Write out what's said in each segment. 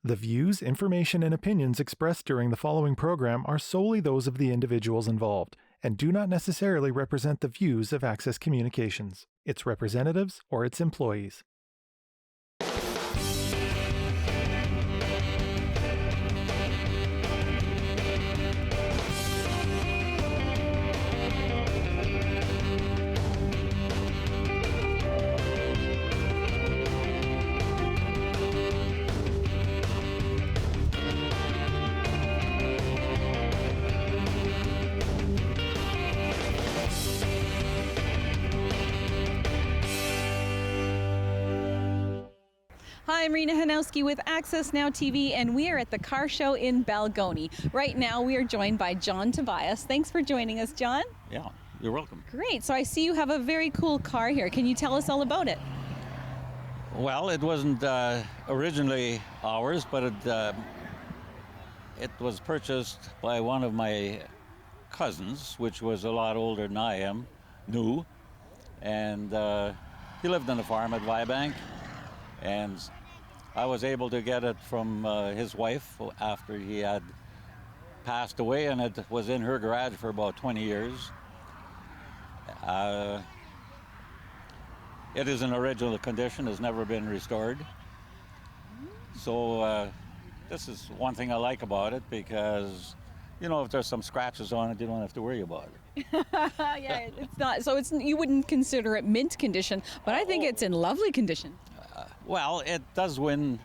The views, information, and opinions expressed during the following program are solely those of the individuals involved and do not necessarily represent the views of Access Communications, its representatives, or its employees. Hi, I'm Rena Hanowski with Access Now TV, and we are at the car show in Balgonie. Right now, we are joined by John Tobias. Thanks for joining us, John. Yeah, you're welcome. Great. So I see you have a very cool car here. Can you tell us all about it? Well, it wasn't originally ours, but it was purchased by one of my cousins, which was a lot older than I am, new, and he lived on a farm at Vibank. And I was able to get it from his wife after he had passed away, and it was in her garage for about 20 years. It is in original condition, has never been restored. So this is one thing I like about it, because you know, if there's some scratches on it, you don't have to worry about it. Yeah, it's not. So you wouldn't consider it mint condition, but I think it's in lovely condition. Well, it does win.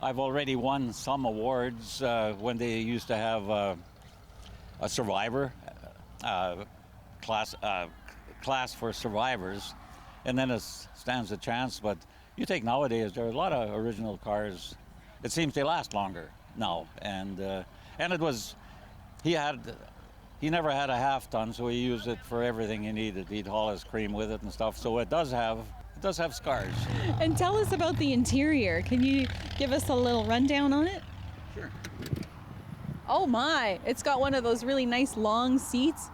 I've already won some awards when they used to have a survivor class for survivors, and then it stands a chance. But you take nowadays, there are a lot of original cars. It seems they last longer now, and it was he never had a half ton, so he used it for everything he needed. He'd haul his cream with it and stuff. So it does have scars. And tell us about the interior. Can you give us a little rundown on it? Sure. Oh my, it's got one of those really nice long seats.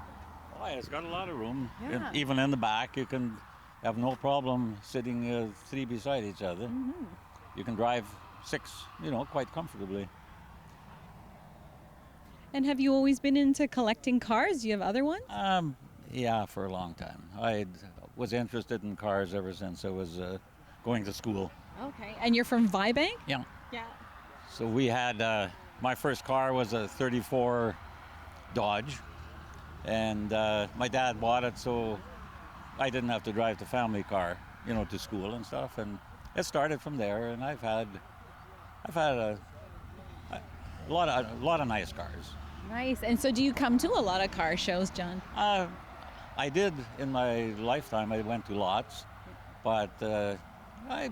Oh, yeah, it's got a lot of room. Yeah. Even in the back, you can have no problem sitting three beside each other. Mm-hmm. You can drive six, quite comfortably. And have you always been into collecting cars? Do you have other ones? Yeah, for a long time. I was interested in cars ever since I was going to school. Okay. And you're from Vibank? Yeah. Yeah. So we had, my first car was a 34 Dodge, and my dad bought it so I didn't have to drive the family car, to school and stuff. And it started from there, and I've had a lot of nice cars. Nice. And so do you come to a lot of car shows, John? I did in my lifetime. I went to lots, but I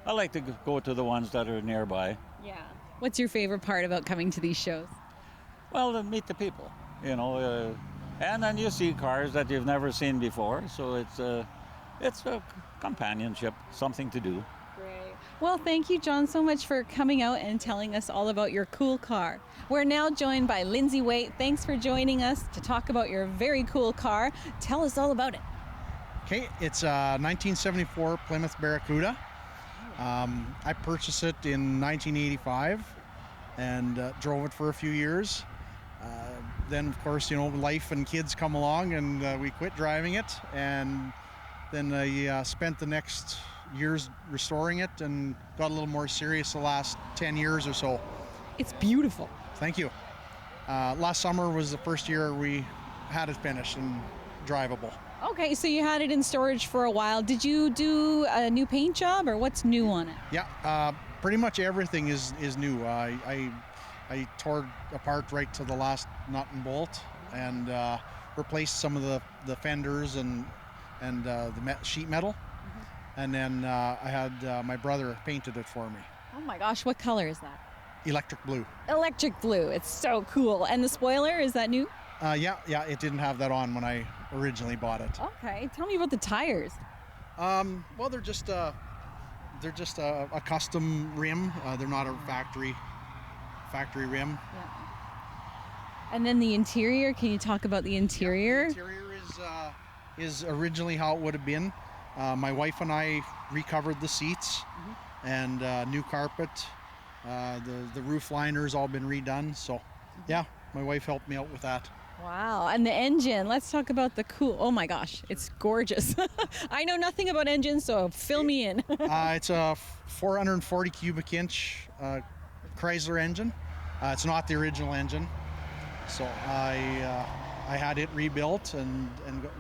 like to go to the ones that are nearby. Yeah. What's your favorite part about coming to these shows? Well, to meet the people, and then you see cars that you've never seen before. So it's a companionship, something to do. Great. Well, thank you, John, so much for coming out and telling us all about your cool car. We're now joined by Lindsay Waite. Thanks for joining us to talk about your very cool car. Tell us all about it. Okay, it's a 1974 Plymouth Barracuda. I purchased it in 1985 and drove it for a few years. Then, of course, life and kids come along, and we quit driving it. And then I spent the next years restoring it and got a little more serious the last 10 years or so. It's beautiful. Thank you. Last summer was the first year we had it finished and drivable. Okay, so you had it in storage for a while. Did you do a new paint job, or what's new on it? Yeah, pretty much everything is new. I tore apart right to the last nut and bolt and replaced some of the fenders and the sheet metal. Mm-hmm. And then I had my brother painted it for me. Oh my gosh, what color is that? Electric blue. Electric blue. It's so cool. And the spoiler, is that new? Yeah, it didn't have that on when I originally bought it. Okay, tell me about the tires. Well, they're just a custom rim. They're not a factory rim. Yeah. And then the interior. Can you talk about the interior? Yeah, the interior is originally how it would have been. My wife and I recovered the seats, mm-hmm. and new carpet, The roof liner's all been redone. So, yeah, my wife helped me out with that. Wow. And the engine, let's talk about the cool. Oh my gosh, it's gorgeous. I know nothing about engines, so fill me in. It's a 440 cubic inch Chrysler engine. It's not the original engine, so I had it rebuilt and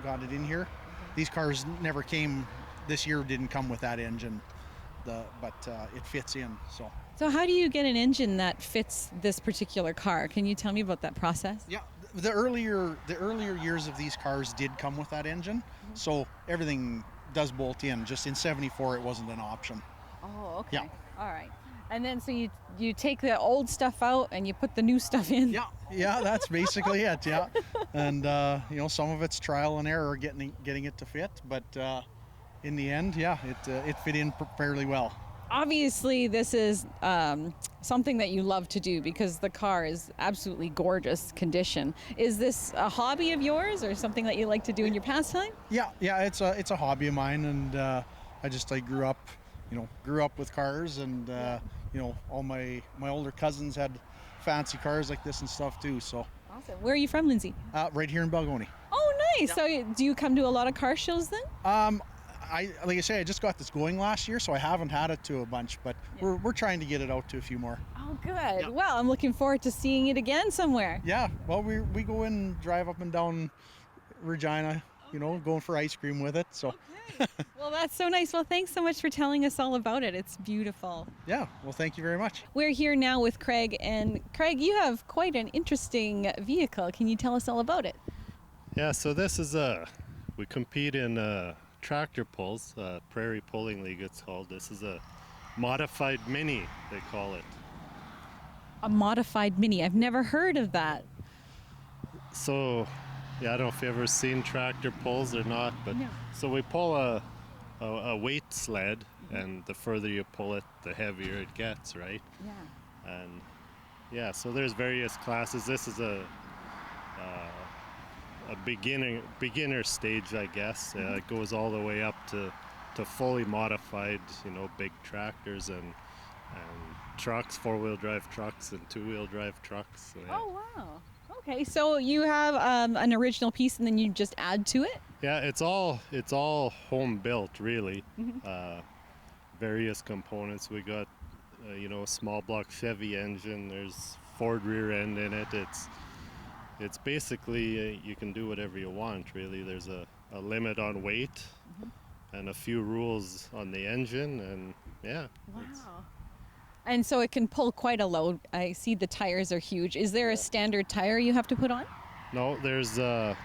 got it in here. These cars never came. This year didn't come with that engine, but it fits in. So how do you get an engine that fits this particular car? Can you tell me about that process? Yeah, the earlier years of these cars did come with that engine, so everything does bolt in. Just in '74, it wasn't an option. Oh, okay. Yeah. All right. And then so you take the old stuff out and you put the new stuff in. Yeah, that's basically it. Yeah, and some of it's trial and error getting it to fit, but in the end, yeah, it fit in fairly well. Obviously, this is something that you love to do because the car is absolutely gorgeous condition. Is this a hobby of yours or something that you like to do in your pastime? Yeah, it's a hobby of mine, and I grew up with cars, and all my older cousins had fancy cars like this and stuff too. So Awesome. Where are you from, Lindsay? right here in Balgonie. Oh, nice. Yeah. So do you come to a lot of car shows then? Like I say, I just got this going last year, so I haven't had it to a bunch, but we're trying to get it out to a few more. Oh, good. Well, I'm looking forward to seeing it again somewhere. Yeah, well, we go in and drive up and down Regina, going for ice cream with it. So Okay. Well, that's so nice. Well, thanks so much for telling us all about it. It's beautiful. yeah, well, thank you very much. We're here now with Craig, and Craig, you have quite an interesting vehicle. Can you tell us all about it? Yeah, so this is we compete in tractor pulls, Prairie Pulling League it's called. This is a modified mini, they call it. A modified Mini. I've never heard of that. So, yeah, I don't know if you've ever seen tractor pulls or not, but No. so we pull a weight sled, and the further you pull it, the heavier it gets, right? Yeah. And yeah, so there's various classes. This is a beginner stage, I guess. It goes all the way up to fully modified, big tractors and trucks, 4-wheel drive trucks and 2-wheel drive trucks. So, yeah. Oh, wow. Okay, so you have an original piece and then you just add to it? Yeah, it's all home built, really. Various components. We got a small block Chevy engine. There's Ford rear end in it. It's basically you can do whatever you want, really. There's a limit on weight and a few rules on the engine, and yeah. Wow. And so it can pull quite a load. I see the tires are huge. Is there a standard tire you have to put on? No, there's a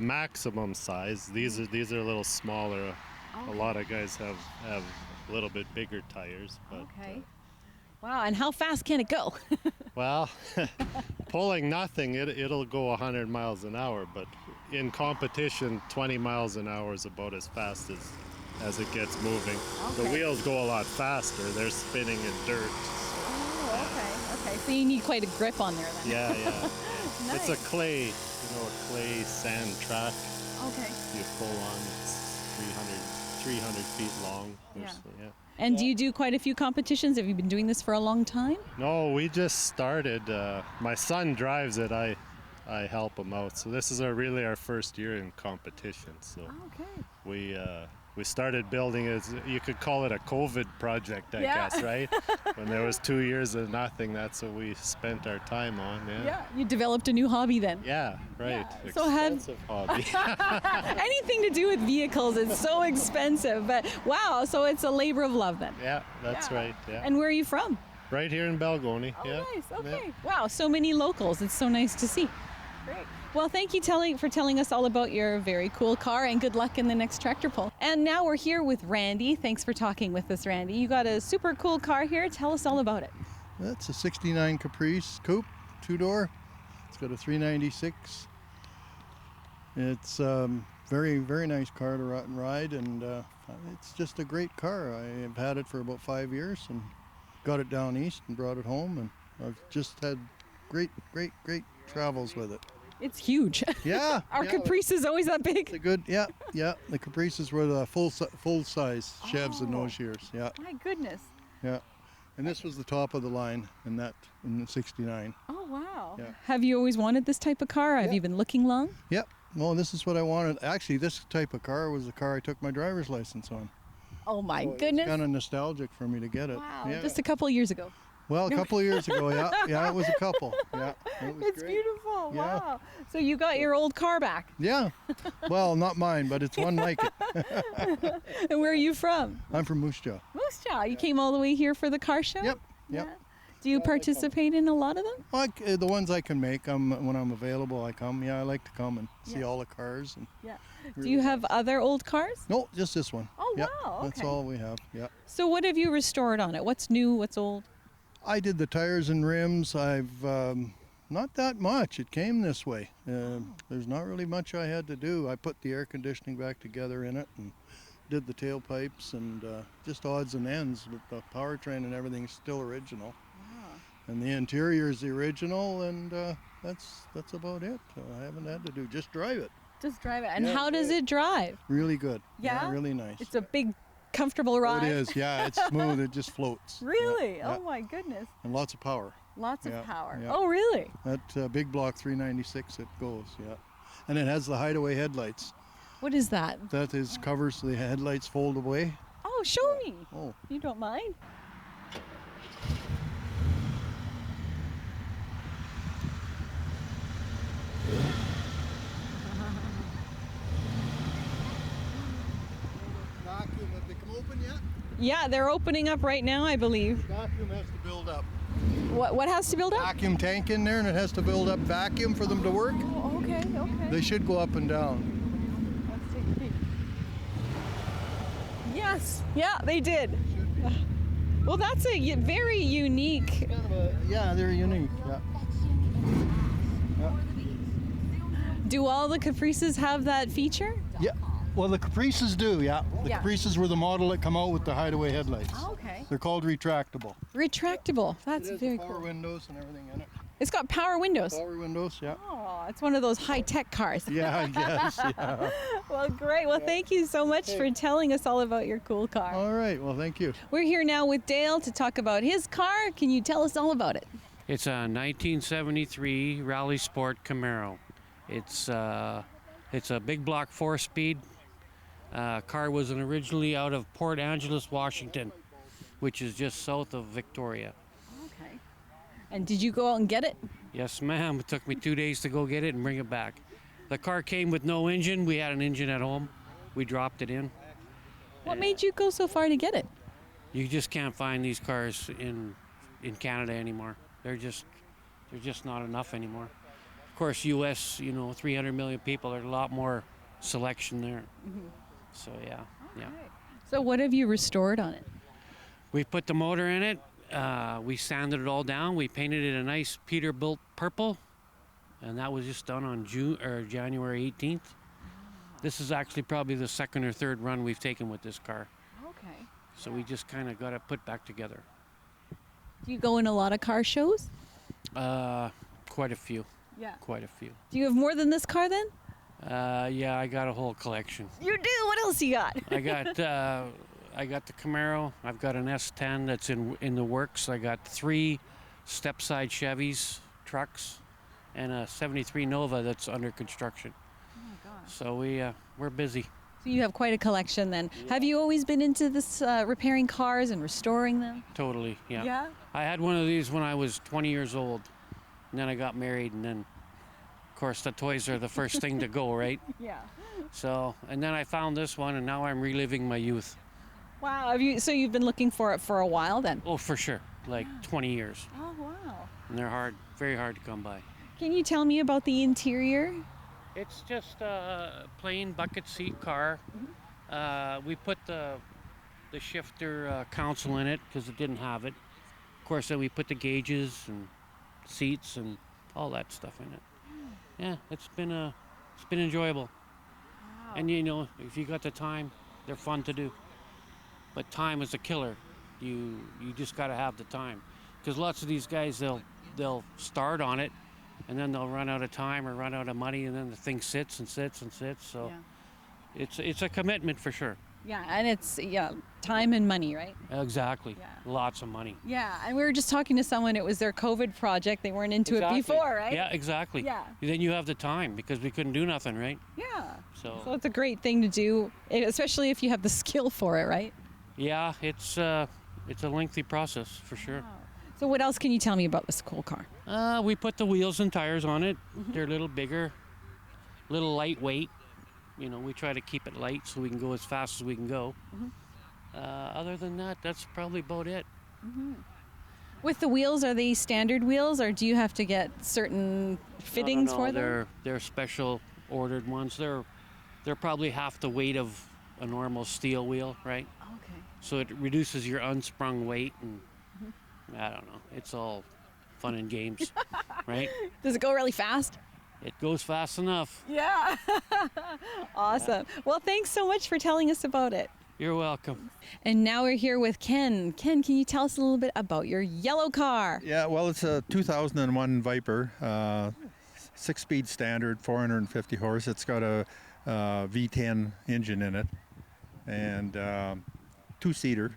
maximum size. These are a little smaller. A lot of guys have a little bit bigger tires, but Okay. Wow, and how fast can it go? well, pulling nothing, it'll go 100 miles an hour, but in competition, 20 miles an hour is about as fast as it gets moving. The Okay. wheels go a lot faster. They're spinning in dirt. Oh, okay. So you need quite a grip on there then. Yeah. Nice. It's a clay sand track Okay. you pull on. It's 300 feet long. or Yeah. so, yeah. And do you do quite a few competitions? Have you been doing this for a long time? No, we just started. My son drives it. I help him out. So this is really our first year in competition. So Okay. we started building it. You could call it a COVID project, I Yeah. guess, right? When there was 2 years of nothing, that's what we spent our time on. Yeah. You developed a new hobby then. Yeah, right. Yeah. So have- Expensive hobby. Anything to do with vehicles is so expensive. But wow, so it's a labor of love then. Yeah, that's Yeah. right. Yeah. And where are you from? Right here in Balgonie. Oh, yeah. nice. Yeah. Okay. Wow, so many locals. It's so nice to see. Great. Well, thank you for telling us all about your very cool car, and good luck in the next tractor pull. And now we're here with Randy. Thanks for talking with us, Randy. You got a super cool car here. Tell us all about it. That's a 69 Caprice Coupe, 2-door. It's got a 396. It's very, very nice car to ride, and it's just a great car. I've had it for about 5 years and got it down east and brought it home, and I've just had great travels with it. It's huge. Yeah. Our yeah. Caprice is always that big. The good, yeah. The Caprices were the full size Chevs in Oh. those years. Yeah, My goodness. yeah. And this was the top of the line in the 69. Oh, wow. Yeah. Have you always wanted this type of car? Have you been looking long? Yep. Well, this is what I wanted. Actually, this type of car was the car I took my driver's license on. Oh, my So goodness. It's kind of nostalgic for me to get it. Wow. Yeah. Just a couple of years ago. Well, a couple of years ago, yeah. Yeah, it was a couple. Yeah. It was It's great. beautiful. Yeah. Wow. So you got your old car back. Yeah. Well, not mine, but it's one like it. And where are you from? I'm from Moose Jaw. Moose Jaw. You came all the way here for the car show? Yep. Yep. Yeah. Do you participate in a lot of them? The ones I can make, when I'm available, I come. Yeah, I like to come and see Yeah. all the cars. And Yeah. Do really you have other old cars? No, just this one. Oh, Yep, wow. That's Okay. all we have. Yeah. So what have you restored on it? What's new? What's old? I did the tires and rims. I've not that much. It came this way. There's not really much I had to do. I put the air conditioning back together in it and did the tailpipes and just odds and ends. But the powertrain and everything's still original. And the interior is the original, and that's about it. I haven't had to do, just drive it. Just drive it. And Yeah, how does it drive? Really good. Yeah? Really nice. It's a big, comfortable ride. It is. Yeah, it's smooth. It just floats. Really? Yeah, Oh my goodness. and lots of power. Lots of Yeah, power. yeah. Oh, really? That big block 396, it goes. Yeah, and it has the hideaway headlights. What is that? That is covers the headlights fold away. Oh, show me. Oh, You don't mind? vacuum. Have they come open yet? Yeah, they're opening up right now, I believe. Vacuum has to build up. What has to build up? Vacuum tank in there, and it has to build up vacuum for them to work. Oh, okay, okay. They should go up and down. Let's take a peek. Yes, yeah, they did. Well, that's a very unique. Kind of yeah, they're unique. Yeah. Do all the Caprices have that feature? Yeah. Well, the Caprices do. Yeah. The Yeah. Caprices were the model that come out with the hideaway headlights. Okay. They're called retractable. Retractable. That's It has very power cool. windows and everything in it. It's got power windows. Power windows. Yeah. Oh, it's one of those high-tech cars. Yeah, I guess. Yeah. Well, great. Well, thank you so much for telling us all about your cool car. All right. Well, thank you. We're here now with Dale to talk about his car. Can you tell us all about it? It's a 1973 Rally Sport Camaro. It's a big block 4-speed. Car was originally out of Port Angeles, Washington, which is just south of Victoria. Okay. And did you go out and get it? Yes, ma'am. It took me 2 days to go get it and bring it back. The car came with no engine. We had an engine at home. We dropped it in. What made you go so far to get it? You just can't find these cars in Canada anymore. They're just not enough anymore. Of course, U.S., 300 million people. There's a lot more selection there. So yeah. So what have you restored on it? We put the motor in it. We sanded it all down. We painted it a nice Peterbilt purple, and that was just done on January 18th. This is actually probably the second or third run we've taken with this car. Okay. So we just kind of got it put back together. Do you go in a lot of car shows? Quite a few. Yeah. Quite a few. Do you have more than this car then? Yeah, I got a whole collection. You do? What else you got? I got the Camaro. I've got an S10 that's in the works. I got 3 step-side Chevys trucks and a 73 Nova that's under construction. Oh my gosh. So we're busy. So you have quite a collection then. Have you always been into this repairing cars and restoring them? Totally, yeah. Yeah? I had one of these when I was 20 years old, and then I got married, and then, of course, the toys are the first thing to go, right? Yeah. So, and then I found this one, and now I'm reliving my youth. Wow. So you've been looking for it for a while then? Oh, for sure, like 20 years. Oh, wow. And they're very hard to come by. Can you tell me about the interior? It's just a plain bucket seat car. We put the shifter console in it because it didn't have it. Of course, then we put the gauges and seats and all that stuff in it. Yeah, it's been enjoyable. Wow. And if you got the time, they're fun to do. But time is a killer. You just got to have the time, because lots of these guys they'll start on it, and then they'll run out of time or run out of money, and then the thing sits and sits and sits. So Yeah. it's a commitment for sure. Yeah, and it's time and money, right? Exactly. Yeah. Lots of money. Yeah, and we were just talking to someone. It was their COVID project. They weren't into it before, right? Yeah, exactly. Yeah. Then you have the time because we couldn't do nothing, right? Yeah. So So it's a great thing to do, especially if you have the skill for it, right? yeah, it's a lengthy process for sure. So what else can you tell me about this cool car? We put the wheels and tires on it. They're a little bigger, little lightweight. You know, we try to keep it light so we can go as fast as we can go. Other than that, that's probably about it. With the wheels, are they standard wheels, or do you have to get certain fittings No, for them? They're special ordered ones. They're probably half the weight of a normal steel wheel, right? Okay. So it reduces your unsprung weight, and I don't know. It's all fun and games, right? Does it go really fast? It goes fast enough. Yeah. Awesome. Well, thanks so much for telling us about it. You're welcome. And now we're here with Ken. Ken, can you tell us a little bit about your yellow car? Yeah, well, it's a 2001 Viper, 6-speed standard, 450 horse. It's got a V10 engine in it, and 2-seater.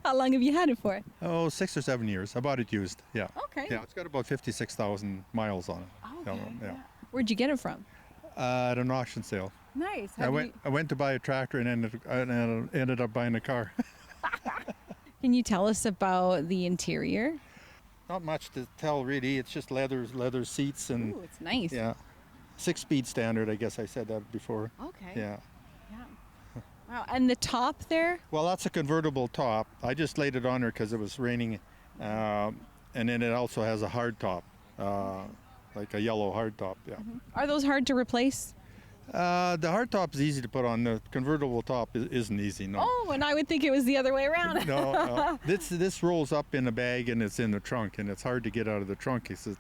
How long have you had it for? Oh, 6 or 7 years. I bought it used. Yeah. Okay. Yeah, it's got about 56,000 miles on it. Okay. Yeah. Where'd you get it from? At an auction sale. Nice. I went to buy a tractor and ended up buying a car. Can you tell us about the interior? Not much to tell really. It's just leather seats and Ooh, it's nice. yeah, 6-speed standard. I guess I said that before. Okay. Yeah. Wow. And the top there? Well, that's a convertible top. I just laid it on there because it was raining, and then it also has a hard top, like a yellow hard top. Yeah. Are those hard to replace? The hard top is easy to put on. The convertible top isn't easy. No. Oh, and I would think it was the other way around. No. This rolls up in a bag and it's in the trunk, and it's hard to get out of the trunk because it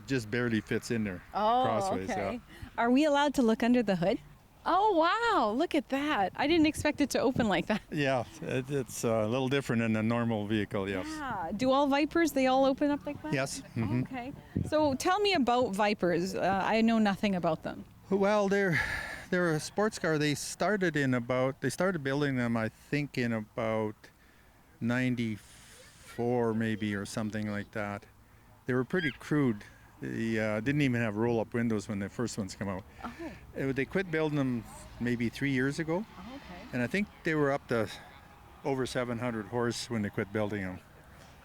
just barely fits in there. Oh, crossways, okay. yeah. Are we allowed to look under the hood? Oh, wow. Look at that. I didn't expect it to open like that. Yeah, it's a little different than a normal vehicle. Yes. Yeah. Do all Vipers, they all open up like that? Yes. Mhm. Okay. So tell me about Vipers. I know nothing about them. Well, they're a sports car. They started building them, I think, in about 94 maybe or something like that. They were pretty crude. They didn't even have roll-up windows when the first ones came out. Oh. They quit building them maybe 3 years ago, Okay. and I think they were up to over 700 horse when they quit building them.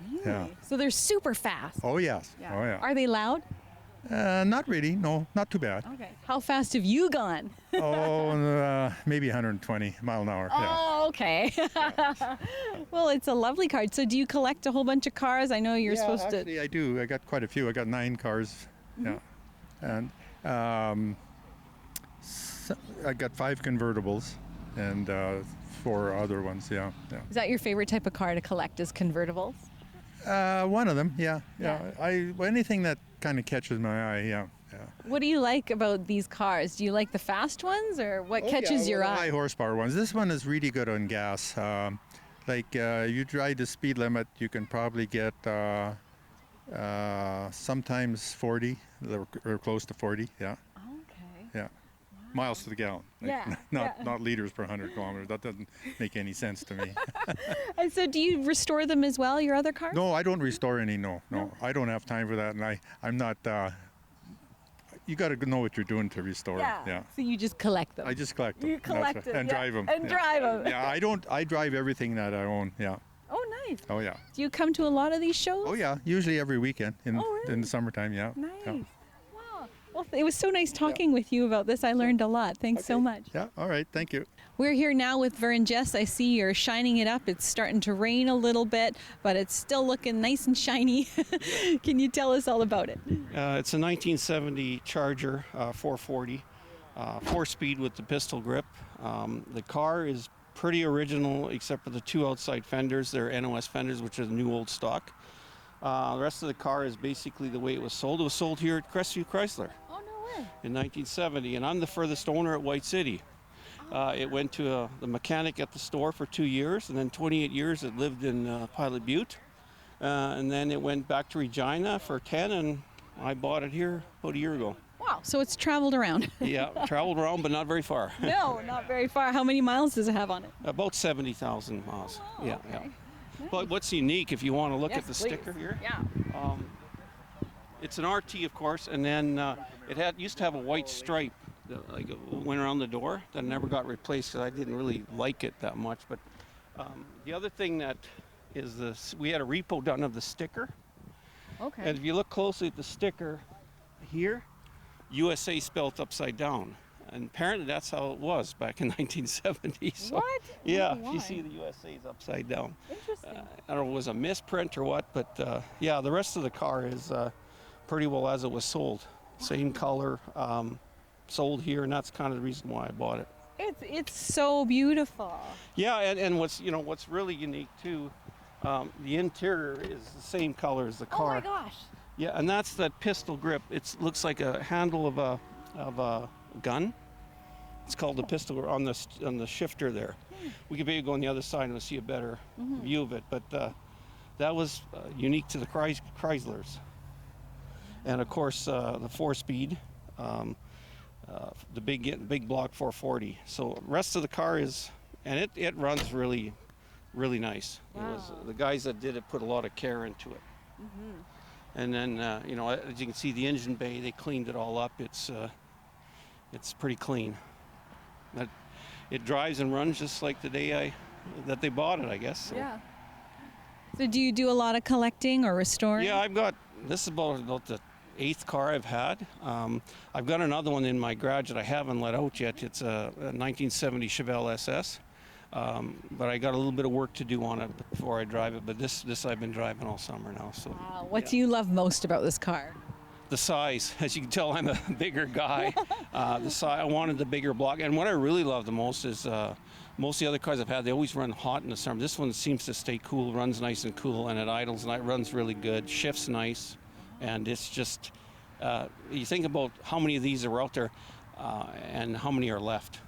Really? Yeah. So they're super fast. Oh yes. Yeah. Oh yeah. Are they loud? Not really. No, not too bad. Okay. How fast have you gone? Maybe 120 mile an hour. Yeah. Oh, okay. Well, it's a lovely car. So do you collect a whole bunch of cars? I know you're supposed to. Actually, I do. I got quite a few. I got 9 cars. Yeah. And I got 5 convertibles and 4 other ones. Yeah. Yeah. Is that your favorite type of car to collect, is convertibles? One of them. Yeah. Anything that kind of catches my eye. Yeah. Yeah. What do you like about these cars? Do you like the fast ones, or what catches your the eye? high horsepower ones. This one is really good on gas. You drive the speed limit, you can probably get sometimes 40 or close to 40. Yeah. Okay. Yeah. Miles to the gallon. Yeah, Not liters per 100 kilometers. That doesn't make any sense to me. And so do you restore them as well, your other cars? No, I don't restore any. No. I don't have time for that, and I'm not. You got to know what you're doing to restore. Yeah. So you just collect them. I just collect them. You collect That's them right. And yeah. drive them. And drive them. Yeah, I drive everything that I own. Yeah. Oh, nice. Oh yeah. Do you come to a lot of these shows? Oh yeah. Usually every weekend in really? in the summertime. Yeah. Nice. Yeah. Wow. Well, it was so nice talking with you about this. I learned a lot. Thanks so much. Yeah. All right. Thank you. We're here now with Vern Jess. I see you're shining it up. It's starting to rain a little bit, but it's still looking nice and shiny. Can you tell us all about it? It's a 1970 Charger 440, 4-speed with the pistol grip. The car is pretty original except for the 2 outside fenders. They're NOS fenders, which are the new old stock. The rest of the car is basically the way it was sold. It was sold here at Crestview Chrysler Oh, no way. in 1970, and I'm the furthest owner at White City. It went to the mechanic at the store for 2 years, and then 28 years it lived in Pilot Butte. And then it went back to Regina for 10, and I bought it here about a year ago. Wow. So it's traveled around. Yeah, traveled around, but not very far. No, not very far. How many miles does it have on it? About 70,000 miles. Oh, yeah, okay. yeah. But what's unique, if you want to look Yes, at the please. sticker here, Yeah. it's an RT, of course, and then it used to have a white stripe that like went around the door that never got replaced because I didn't really like it that much. But the other thing that is this, we had a repo done of the sticker, Okay. and if you look closely at the sticker here, USA spelled upside down. And apparently that's how it was back in 1970. So, What? Yeah, Oh, you why? see the USA is upside down. Interesting. I don't know if it was a misprint or what, but yeah, the rest of the car is pretty well as it was sold. Same color, sold here, and that's kind of the reason why I bought it. It's so beautiful. Yeah, and what's really unique too, the interior is the same color as the car. Oh my gosh. Yeah, and that's that pistol grip. It looks like a handle of a gun. It's called the pistol on the shifter there. We could maybe go on the other side and we'll see a better view of it. But that was unique to the Chryslers. And of course, the 4-speed, the big block 440. So rest of the car is, and it runs really, really nice. Wow. The guys that did it put a lot of care into it. And then, as you can see, the engine bay, they cleaned it all up. It's pretty clean. It drives and runs just like the day that they bought it, I guess. So. Yeah. So do you do a lot of collecting or restoring? Yeah, this is about the 8th car I've had. I've got another one in my garage that I haven't let out yet. It's a 1970 Chevelle SS. But I got a little bit of work to do on it before I drive it. But this I've been driving all summer now. So. Wow. What do you love most about this car? The size. As you can tell, I'm a bigger guy. The size, I wanted the bigger block. And what I really love the most is most of the other cars I've had, they always run hot in the summer. This one seems to stay cool, runs nice and cool, and it idles and it runs really good, shifts nice. And it's just, you think about how many of these are out there and how many are left.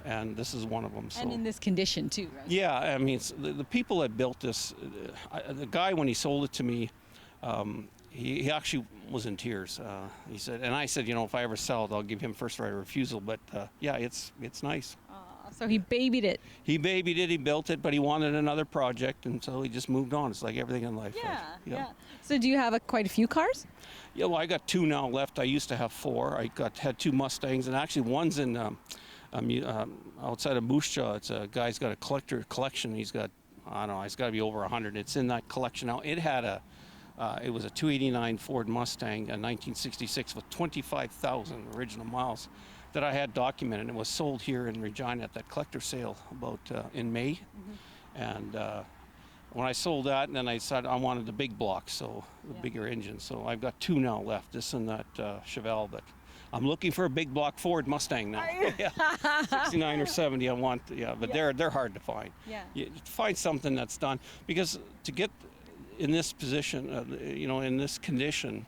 And this is one of them. So. And in this condition too, right? Yeah, I mean, the people that built this, the guy when he sold it to me, he actually was in tears. He said, and I said, if I ever sell it, I'll give him first right of refusal. But yeah, it's nice. So he babied it. He babied it, he built it, but he wanted another project, and so he just moved on. It's like everything in life. Yeah, right? yeah. So do you have quite a few cars? Yeah, well, I got 2 now left. I used to have 4. I had 2 Mustangs, and actually one's in outside of Moose Jaw. It's a guy's got a collection. He's got, I don't know, it's got to be over 100. It's in that collection now. It was a 289 Ford Mustang, a 1966 with 25,000 original miles that I had documented. It was sold here in Regina at that collector sale about in May. And when I sold that, and then I decided I wanted the big block, so the bigger engine. So I've got 2 now left, this and that Chevelle, but I'm looking for a big block Ford Mustang now. Yeah. 69 or 70 I want, but they're hard to find. Yeah. You find something that's done, because to get in this position, in this condition,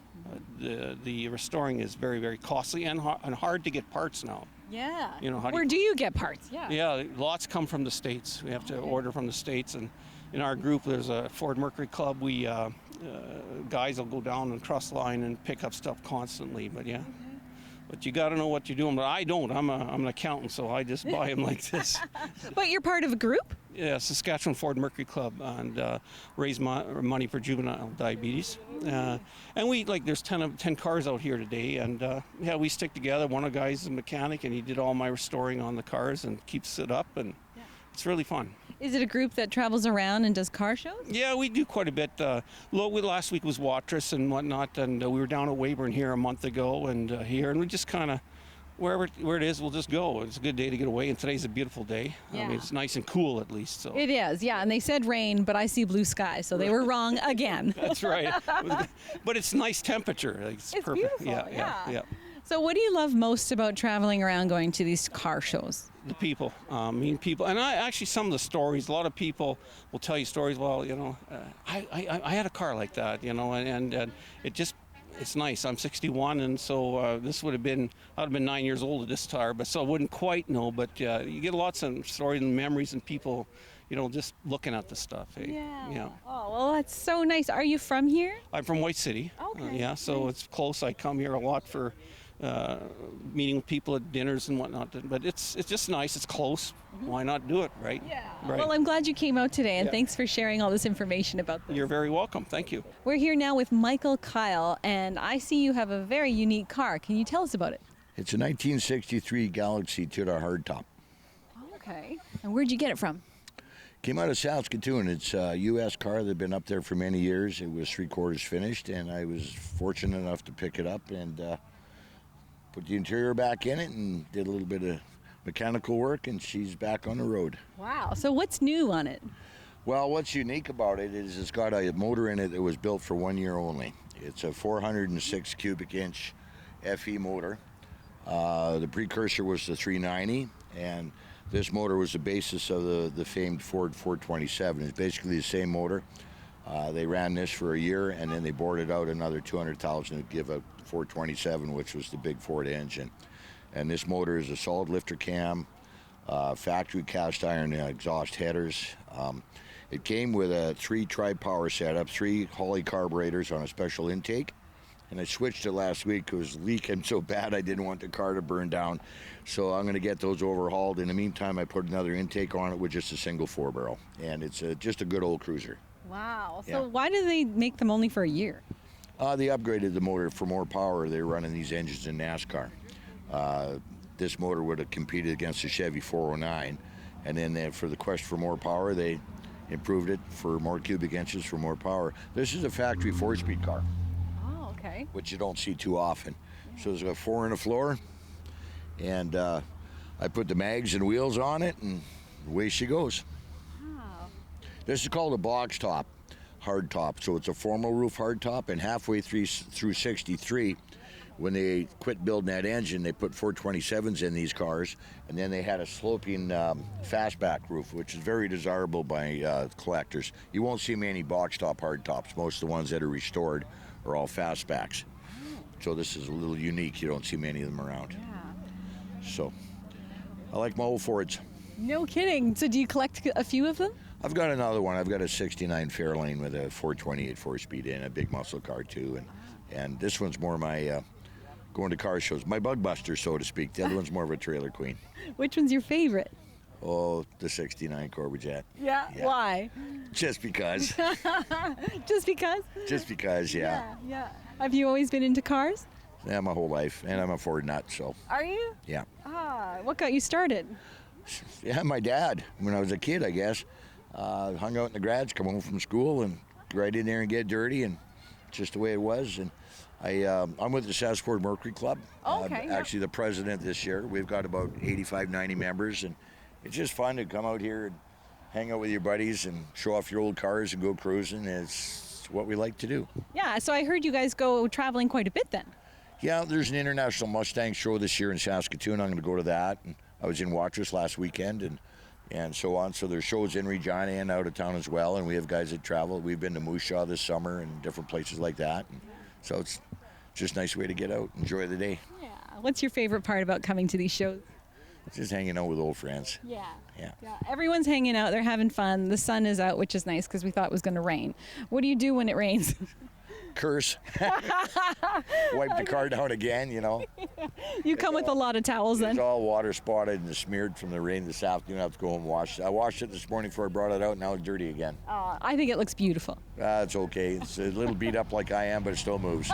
the restoring is very, very costly and hard to get parts now. Yeah. How Where do you get parts? Yeah. Yeah, lots come from the States. We have to order from the States, and in our group there's a Ford Mercury Club. We guys will go down and cross the line and pick up stuff constantly, but yeah. But you got to know what you're doing. But I don't. I'm an accountant, so I just buy them like this. But you're part of a group? Yeah, Saskatchewan Ford Mercury Club, and raise money for juvenile diabetes. And we there's 10 cars out here today, and we stick together. One of the guys is a mechanic, and he did all my restoring on the cars and keeps it up, and it's really fun. Is it a group that travels around and does car shows? Yeah, we do quite a bit. Last week was Watrous and whatnot, and we were down at Weyburn here a month ago, and we just kind of, where it is, we'll just go. It's a good day to get away, and today's a beautiful day. Yeah. I mean, it's nice and cool at least. So. It is, yeah, and they said rain, but I see blue sky, so they were wrong again. That's right. But it's nice temperature. It's perfect. Beautiful, yeah. So what do you love most about traveling around going to these car shows? The people, mean people, and actually some of the stories. A lot of people will tell you stories. Well, I had a car like that, and it's nice. I'm 61, and so this I'd have been 9 years old at this time, but so I wouldn't quite know. But you get lots of stories and memories and people, just looking at the stuff. Yeah. Oh, well, that's so nice. Are you from here? I'm from White City. Okay. So nice. it's close. I come here a lot for meeting with people at dinners and whatnot. But it's just nice. It's close. Why not do it, right? Yeah. Right. Well, I'm glad you came out today, and Yeah. thanks for sharing all this information about this. You're very welcome. Thank you. We're here now with Michael Kyle, and I see you have a very unique car. Can you tell us about it? It's a 1963 Galaxy Tudor hardtop. Okay. And where'd you get it from? Came out of Saskatoon. It's a U.S. car that's been up there for many years. It was 3/4 finished, and I was fortunate enough to pick it up and put the interior back in it and did a little bit of mechanical work, and she's back on the road. Wow. So what's new on it? Well, what's unique about it is it's got a motor in it that was built for 1 year only. It's a 406 cubic inch FE motor. The precursor was the 390, and this motor was the basis of the famed Ford 427. It's basically the same motor. They ran this for a year, and then they boarded out another 200,000 to give out 427, which was the big Ford engine. And this motor is a solid lifter cam, factory cast iron exhaust headers. It came with a 3 tri-power setup, 3 Holley carburetors on a special intake. And I switched it last week because it was leaking so bad I didn't want the car to burn down. So I'm going to get those overhauled. In the meantime, I put another intake on it with just a single 4-barrel. And it's just a good old cruiser. Wow. So Yeah. why do they make them only for a year? They upgraded the motor for more power. They were running these engines in NASCAR. This motor would have competed against the Chevy 409. And then for the quest for more power, they improved it for more cubic inches for more power. This is a factory 4-speed car, Oh, okay. which you don't see too often. So there's a 4 in the floor, and I put the mags and wheels on it, and away she goes. Wow. This is called a box top, hard top. So it's a formal roof hard top, and halfway through 63, when they quit building that engine, they put 427s in these cars, and then they had a sloping fastback roof, which is very desirable by collectors. You won't see many box top hard tops. Most of the ones that are restored are all fastbacks. So this is a little unique. You don't see many of them around. Yeah. So I like my old Fords. No kidding. So do you collect a few of them? I've got another one. I've got a 69 Fairlane with a 428 4-speed in, a big muscle car too. And this one's more my going to car shows, my bug buster, so to speak. The other one's more of a trailer queen. Which one's your favorite? Oh, the 69 Corvette. Yeah. Yeah. Why? Just because. Just because? Just because, yeah. Yeah. Have you always been into cars? Yeah, my whole life. And I'm a Ford nut, so Are you? yeah. What got you started? Yeah, my dad, when I was a kid, I guess, hung out in the garage, come home from school, and right in there and get dirty, and just the way it was. And I'm with the Saskatoon Mercury Club. Oh, okay, yeah. Actually, the president this year. We've got about 85, 90 members, and it's just fun to come out here and hang out with your buddies and show off your old cars and go cruising. It's what we like to do. Yeah, so I heard you guys go traveling quite a bit then. Yeah, there's an international Mustang show this year in Saskatoon. I'm going to go to that. And I was in Watrous last weekend and so on. So there's shows in Regina and out of town as well. And we have guys that travel. We've been to Moose Jaw this summer and different places like that. And so it's just a nice way to get out, enjoy the day. Yeah. What's your favorite part about coming to these shows? Just hanging out with old friends. Yeah. Yeah. Yeah. Everyone's hanging out. They're having fun. The sun is out, which is nice because we thought it was going to rain. What do you do when it rains? Curse. Wipe the car down again, you know. You come with a lot of towels then. It's all water spotted and smeared from the rain this afternoon. I have to go and wash it. I washed it this morning before I brought it out. Now it's dirty again. I think it looks beautiful. It's okay. It's a little beat up like I am, but it still moves.